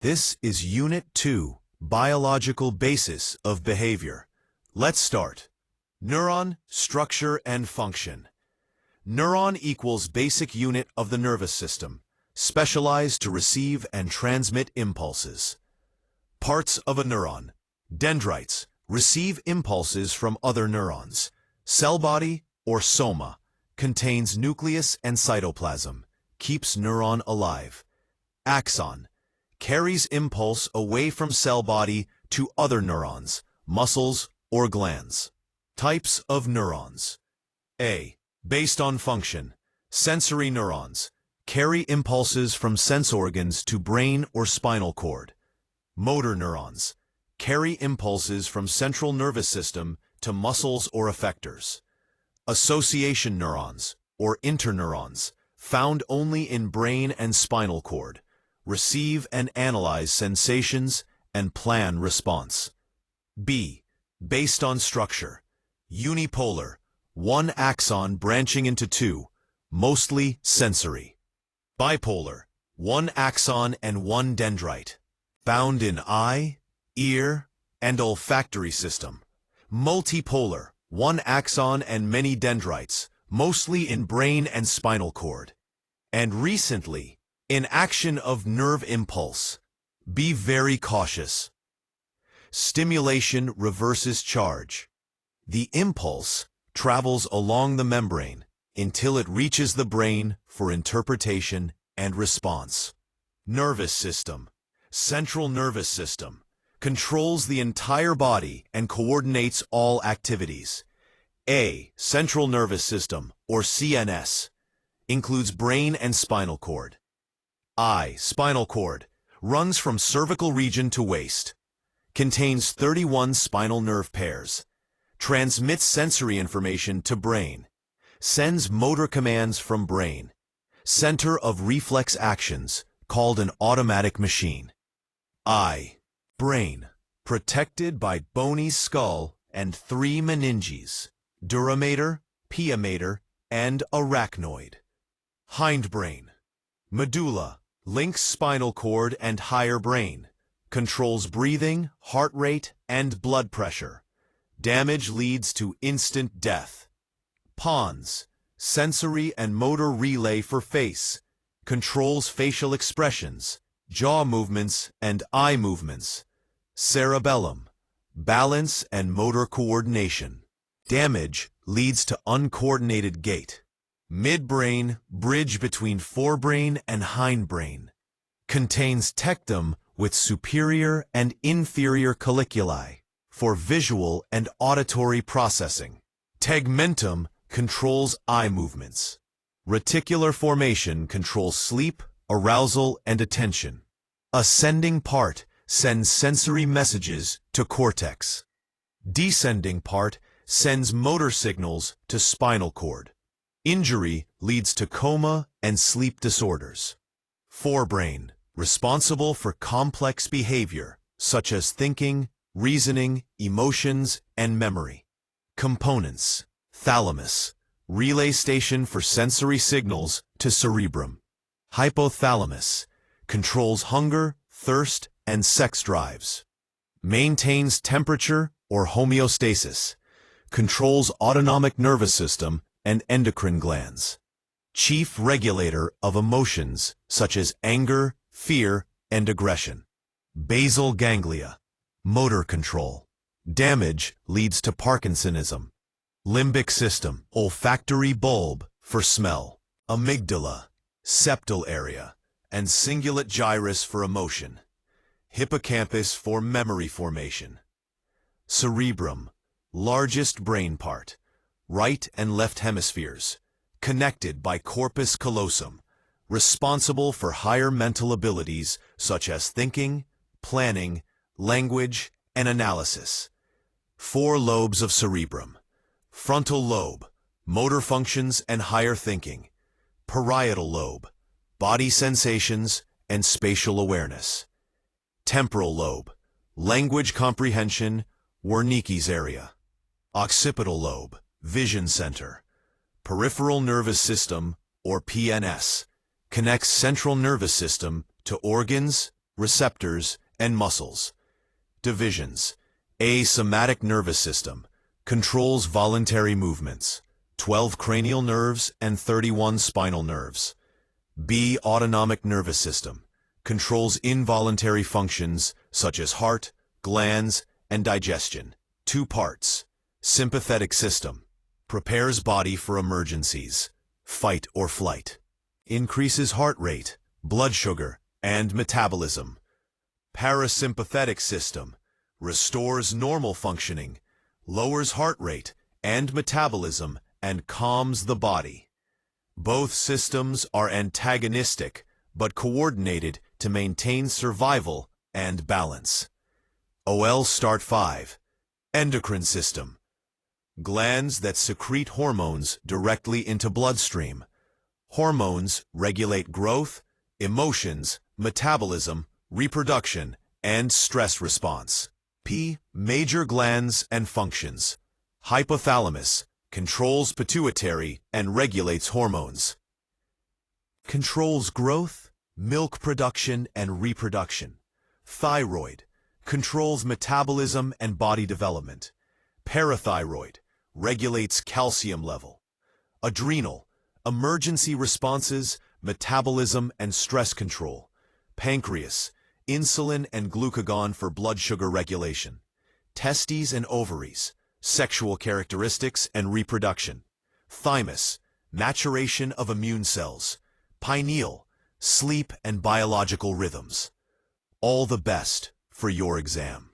This is Unit 2, Biological Basis of Behavior. Let's start. Neuron, structure and function. Neuron equals basic unit of the nervous system, specialized to receive and transmit impulses. Parts of a neuron. Dendrites receive impulses from other neurons. Cell body, or soma, contains nucleus and cytoplasm, keeps neuron alive. Axon carries impulse away from cell body to other neurons, muscles, or glands. Types of neurons. A. Based on function. Sensory neurons carry impulses from sense organs to brain or spinal cord. Motor neurons carry impulses from central nervous system to muscles or effectors. Association neurons, or interneurons, found only in brain and spinal cord, receive and analyze sensations and plan response. B. Based on structure. Unipolar, one axon branching into two, mostly sensory. Bipolar, one axon and one dendrite, found in eye, ear, and olfactory system. Multipolar, one axon and many dendrites, mostly in brain and spinal cord. And recently, in action of nerve impulse. Be very cautious. Stimulation reverses charge. The impulse travels along the membrane until it reaches the brain for interpretation and response. Nervous system. Central nervous system controls the entire body and coordinates all activities. A. Central nervous system, or CNS, includes brain and spinal cord. I. Spinal cord runs from cervical region to waist. Contains 31 spinal nerve pairs. Transmits sensory information to brain. Sends motor commands from brain. Center of reflex actions, called an automatic machine. I. Brain, protected by bony skull and 3 meninges, duramater, piamater, and arachnoid. Hindbrain. Medulla, links spinal cord and higher brain, controls breathing, heart rate, and blood pressure. Damage leads to instant death. Pons, sensory and motor relay for face, controls facial expressions, jaw movements, and eye movements. Cerebellum, balance and motor coordination. Damage leads to uncoordinated gait. Midbrain, bridge between forebrain and hindbrain. Contains tectum with superior and inferior colliculi for visual and auditory processing. Tegmentum controls eye movements. Reticular formation controls sleep, arousal, and attention. Ascending part sends sensory messages to cortex. Descending part sends motor signals to spinal cord. Injury leads to coma and sleep disorders. Forebrain, responsible for complex behavior, such as thinking, reasoning, emotions, and memory. Components. Thalamus, relay station for sensory signals to cerebrum. Hypothalamus, controls hunger, thirst, and sex drives. Maintains temperature or homeostasis. Controls autonomic nervous system and endocrine glands. Chief regulator of emotions such as anger, fear, and aggression. Basal ganglia, motor control. Damage leads to Parkinsonism. Limbic system, olfactory bulb for smell. Amygdala, septal area, and cingulate gyrus for emotion. Hippocampus for memory formation. Cerebrum, largest brain part, right and left hemispheres, connected by corpus callosum, responsible for higher mental abilities such as thinking, planning, language, and analysis. 4 lobes of cerebrum. Frontal lobe, motor functions and higher thinking. Parietal lobe, body sensations and spatial awareness. Temporal lobe, language comprehension, Wernicke's area. Occipital lobe, vision center. Peripheral nervous system, or PNS, connects central nervous system to organs, receptors, and muscles. Divisions. A. Somatic nervous system. Controls voluntary movements. 12 cranial nerves and 31 spinal nerves. B. Autonomic nervous system. Controls involuntary functions such as heart, glands, and digestion. 2 parts. Sympathetic system. Prepares body for emergencies, fight or flight. Increases heart rate, blood sugar, and metabolism. Parasympathetic system. Restores normal functioning, lowers heart rate and metabolism, and calms the body. Both systems are antagonistic but coordinated to maintain survival and balance. OL Start 5. Endocrine system. Glands that secrete hormones directly into bloodstream. Hormones regulate growth, emotions, metabolism, reproduction, and stress response. P. Major glands and functions. Hypothalamus controls pituitary and regulates hormones. Controls growth, milk production, and reproduction. Thyroid controls metabolism and body development. Parathyroid regulates calcium level. Adrenal, emergency responses, metabolism, and stress control. Pancreas, insulin and glucagon for blood sugar regulation. Testes and ovaries, sexual characteristics and reproduction. Thymus, maturation of immune cells. Pineal, sleep and biological rhythms. All the best for your exam.